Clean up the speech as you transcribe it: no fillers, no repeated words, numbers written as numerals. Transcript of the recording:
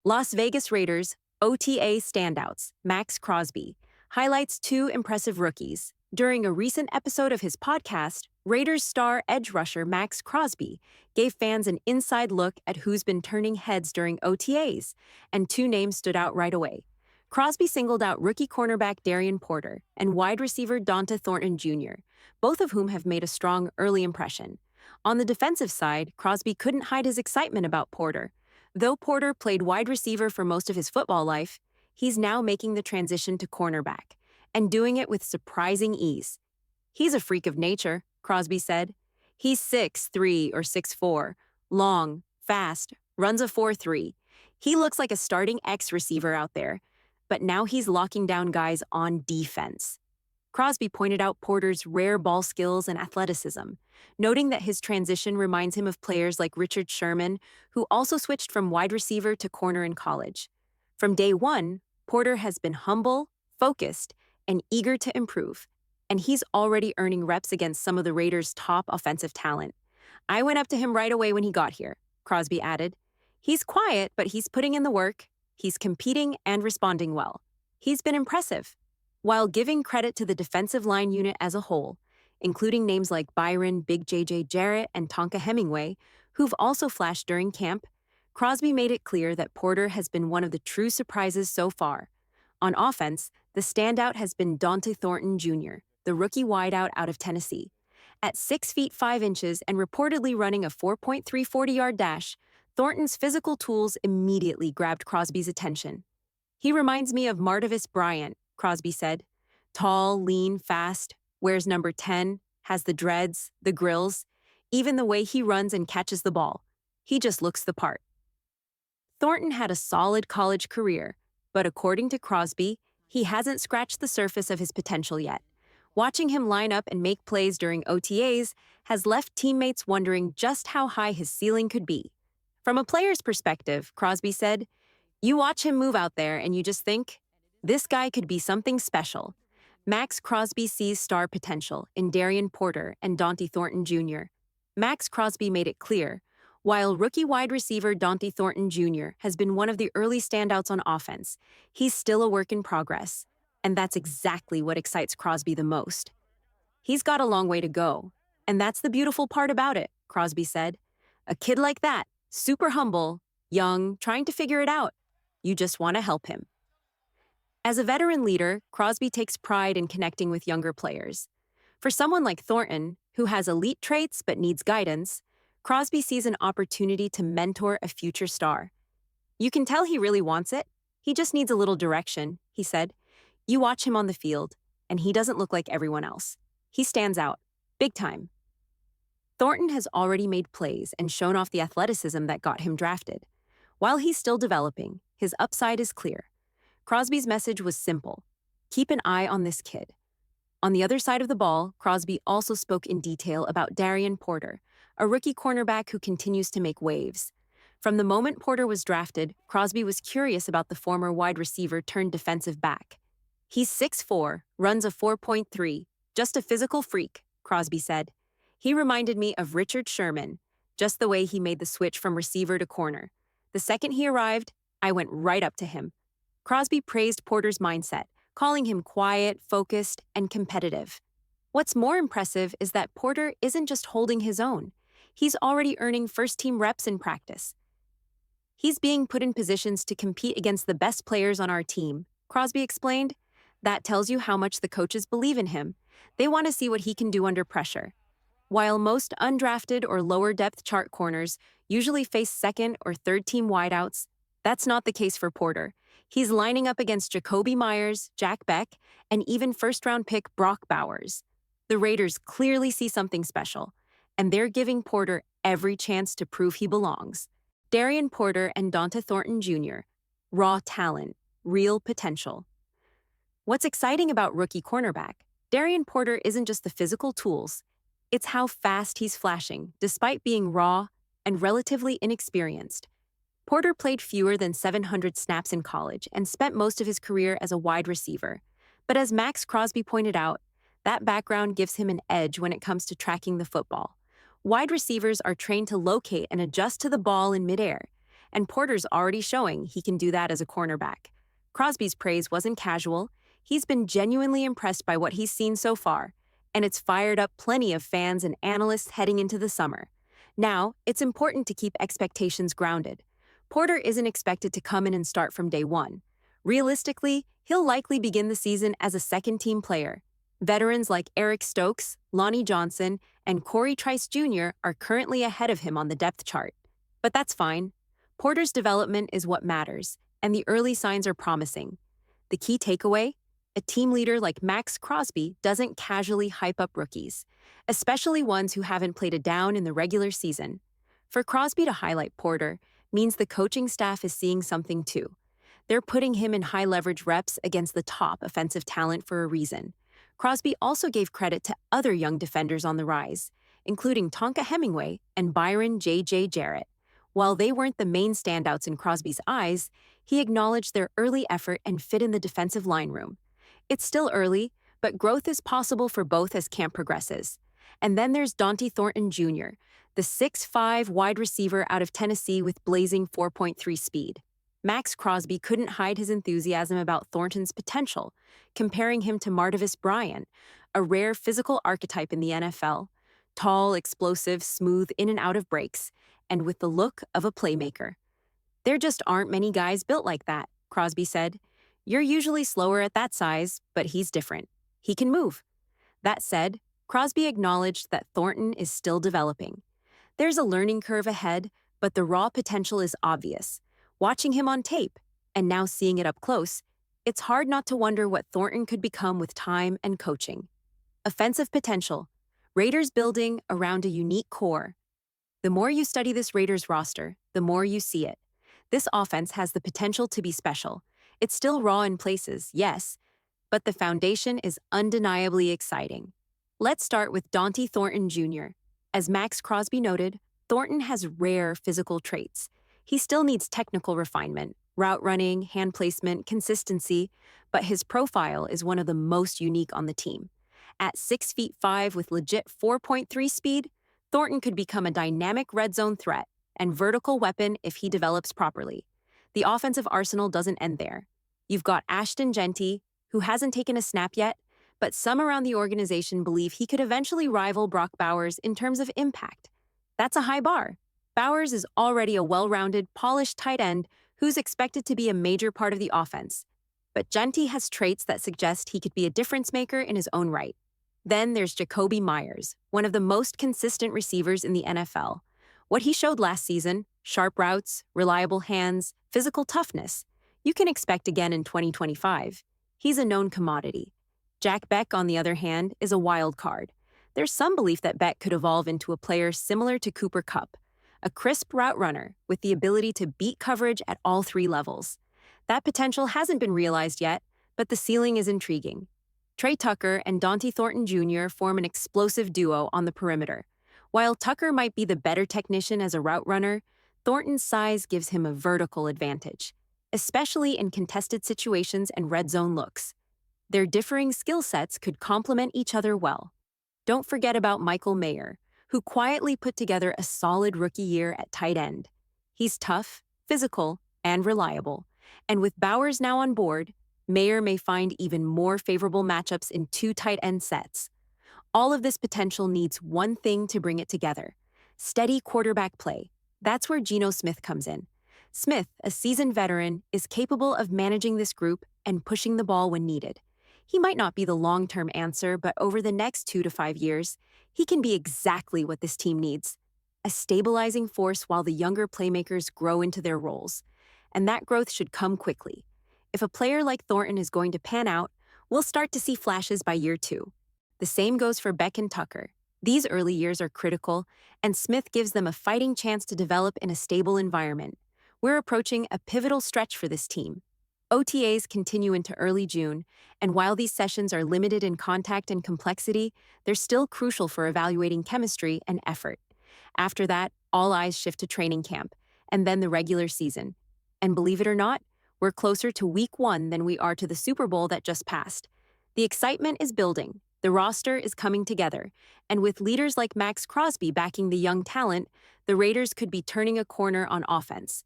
Las Vegas Raiders OTA standouts, Maxx Crosby, highlights two impressive rookies. During a recent episode of his podcast, Raiders star edge rusher Maxx Crosby gave fans an inside look at who's been turning heads during OTAs, and two names stood out right away. Crosby singled out rookie cornerback Darian Porter and wide receiver Dante Thornton Jr., both of whom have made a strong early impression. On the defensive side, Crosby couldn't hide his excitement about Porter. Though Porter played wide receiver for most of his football life, he's now making the transition to cornerback, and doing it with surprising ease. "He's a freak of nature," Crosby said. "He's 6'3" or 6'4", long, fast, runs a 4.3. He looks like a starting X receiver out there, but now he's locking down guys on defense." Crosby pointed out Porter's rare ball skills and athleticism, noting that his transition reminds him of players like Richard Sherman, who also switched from wide receiver to corner in college. From day one, Porter has been humble, focused, and eager to improve, and he's already earning reps against some of the Raiders' top offensive talent. "I went up to him right away when he got here," Crosby added. "He's quiet, but he's putting in the work. He's competing and responding well. He's been impressive." While giving credit to the defensive line unit as a whole, including names like Byron Big JJ Jarrett and Tonka Hemingway, who've also flashed during camp, Crosby made it clear that Porter has been one of the true surprises so far. On offense, the standout has been Dante Thornton Jr., the rookie wideout out of Tennessee. At 6 feet 5 inches and reportedly running a 4.3 40-yard dash, Thornton's physical tools immediately grabbed Crosby's attention. "He reminds me of Martavis Bryant," Crosby said. "Tall, lean, fast, wears number 10, has the dreads, the grills, even the way he runs and catches the ball. He just looks the part." Thornton had a solid college career, but according to Crosby, he hasn't scratched the surface of his potential yet. Watching him line up and make plays during OTAs has left teammates wondering just how high his ceiling could be. From a player's perspective, Crosby said, "You watch him move out there and you just think, this guy could be something special." Maxx Crosby sees star potential in Darian Porter and Dante Thornton Jr. Maxx Crosby made it clear, while rookie wide receiver Dante Thornton Jr. has been one of the early standouts on offense, he's still a work in progress, and that's exactly what excites Crosby the most. "He's got a long way to go, and that's the beautiful part about it," Crosby said. "A kid like that, super humble, young, trying to figure it out. You just want to help him." As a veteran leader, Crosby takes pride in connecting with younger players. For someone like Thornton, who has elite traits but needs guidance, Crosby sees an opportunity to mentor a future star. "You can tell he really wants it. He just needs a little direction," he said. "You watch him on the field, and he doesn't look like everyone else. He stands out. Big time." Thornton has already made plays and shown off the athleticism that got him drafted. While he's still developing, his upside is clear. Crosby's message was simple: keep an eye on this kid. On the other side of the ball, Crosby also spoke in detail about Darian Porter, a rookie cornerback who continues to make waves. From the moment Porter was drafted, Crosby was curious about the former wide receiver turned defensive back. "He's 6'4", runs a 4.3, just a physical freak," Crosby said. "He reminded me of Richard Sherman, just the way he made the switch from receiver to corner. The second he arrived, I went right up to him." Crosby praised Porter's mindset, calling him quiet, focused, and competitive. What's more impressive is that Porter isn't just holding his own. He's already earning first-team reps in practice. "He's being put in positions to compete against the best players on our team," Crosby explained. "That tells you how much the coaches believe in him. They want to see what he can do under pressure." While most undrafted or lower-depth chart corners usually face second- or third-team wideouts, that's not the case for Porter. He's lining up against Jacoby Myers, Jack Beck, and even first-round pick Brock Bowers. The Raiders clearly see something special, and they're giving Porter every chance to prove he belongs. Darian Porter and Dante Thornton Jr., raw talent, real potential. What's exciting about rookie cornerback, Darian Porter isn't just the physical tools, it's how fast he's flashing, despite being raw and relatively inexperienced. Porter played fewer than 700 snaps in college and spent most of his career as a wide receiver. But as Maxx Crosby pointed out, that background gives him an edge when it comes to tracking the football. Wide receivers are trained to locate and adjust to the ball in midair, and Porter's already showing he can do that as a cornerback. Crosby's praise wasn't casual. He's been genuinely impressed by what he's seen so far, and it's fired up plenty of fans and analysts heading into the summer. Now, it's important to keep expectations grounded. Porter isn't expected to come in and start from day one. Realistically, he'll likely begin the season as a second-team player. Veterans like Eric Stokes, Lonnie Johnson, and Corey Trice Jr. are currently ahead of him on the depth chart. But that's fine. Porter's development is what matters, and the early signs are promising. The key takeaway? A team leader like Maxx Crosby doesn't casually hype up rookies, especially ones who haven't played a down in the regular season. For Crosby to highlight Porter means the coaching staff is seeing something too. They're putting him in high-leverage reps against the top offensive talent for a reason. Crosby also gave credit to other young defenders on the rise, including Tonka Hemingway and Byron J.J. Jarrett. While they weren't the main standouts in Crosby's eyes, he acknowledged their early effort and fit in the defensive line room. It's still early, but growth is possible for both as camp progresses. And then there's Dante Thornton Jr., the 6'5" wide receiver out of Tennessee with blazing 4.3 speed. Maxx Crosby couldn't hide his enthusiasm about Thornton's potential, comparing him to Martavis Bryant, a rare physical archetype in the NFL, tall, explosive, smooth in and out of breaks, and with the look of a playmaker. There just aren't many guys built like that, Crosby said. You're usually slower at that size, but he's different. He can move. That said, Crosby acknowledged that Thornton is still developing. There's a learning curve ahead, but the raw potential is obvious. Watching him on tape, and now seeing it up close, it's hard not to wonder what Thornton could become with time and coaching. Offensive potential. Raiders building around a unique core. The more you study this Raiders roster, the more you see it. This offense has the potential to be special. It's still raw in places, yes, but the foundation is undeniably exciting. Let's start with Dante Thornton Jr. As Maxx Crosby noted, Thornton has rare physical traits. He still needs technical refinement, route running, hand placement, consistency, but his profile is one of the most unique on the team. At 6'5" with legit 4.3 speed, Thornton could become a dynamic red zone threat and vertical weapon if he develops properly. The offensive arsenal doesn't end there. You've got Ashton Jeanty, who hasn't taken a snap yet, but some around the organization believe he could eventually rival Brock Bowers in terms of impact. That's a high bar. Bowers is already a well-rounded, polished tight end who's expected to be a major part of the offense. But Jeanty has traits that suggest he could be a difference maker in his own right. Then there's Jakobi Meyers, one of the most consistent receivers in the NFL. What he showed last season, sharp routes, reliable hands, physical toughness, you can expect again in 2025. He's a known commodity. Jack Beck, on the other hand, is a wild card. There's some belief that Beck could evolve into a player similar to Cooper Kupp, a crisp route runner with the ability to beat coverage at all three levels. That potential hasn't been realized yet, but the ceiling is intriguing. Trey Tucker and Dante Thornton Jr. form an explosive duo on the perimeter. While Tucker might be the better technician as a route runner, Thornton's size gives him a vertical advantage, especially in contested situations and red zone looks. Their differing skill sets could complement each other well. Don't forget about Michael Mayer, who quietly put together a solid rookie year at tight end. He's tough, physical, and reliable. And with Bowers now on board, Mayer may find even more favorable matchups in two tight end sets. All of this potential needs one thing to bring it together: steady quarterback play. That's where Geno Smith comes in. Smith, a seasoned veteran, is capable of managing this group and pushing the ball when needed. He might not be the long-term answer, but over the next 2 to 5 years, he can be exactly what this team needs: a stabilizing force while the younger playmakers grow into their roles. And that growth should come quickly. If a player like Thornton is going to pan out, we'll start to see flashes by year 2. The same goes for Beck and Tucker. These early years are critical, and Smith gives them a fighting chance to develop in a stable environment. We're approaching a pivotal stretch for this team. OTAs continue into early June, and while these sessions are limited in contact and complexity, they're still crucial for evaluating chemistry and effort. After that, all eyes shift to training camp, and then the regular season. And believe it or not, we're closer to week 1 than we are to the Super Bowl that just passed. The excitement is building, the roster is coming together, and with leaders like Maxx Crosby backing the young talent, the Raiders could be turning a corner on offense.